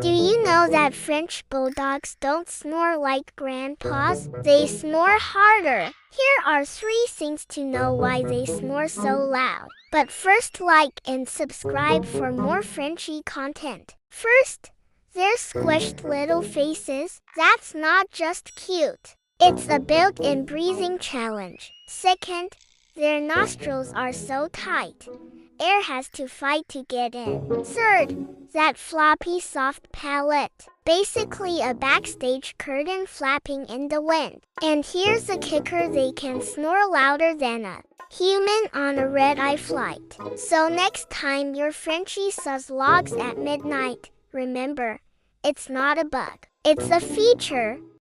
Do you know that French bulldogs don't snore like grandpas? They snore harder. Here are 3 things to know why they snore so loud. But first, like and subscribe for more Frenchie content. First, their squished little faces. That's not just cute. It's a built-in breathing challenge. Second, their nostrils are so tight. Air has to fight to get in. Third, that floppy soft palate. Basically a backstage curtain flapping in the wind. And here's the kicker, they can snore louder than a human on a red-eye flight. So next time your Frenchie saws logs at midnight, remember, it's not a bug. It's a feature.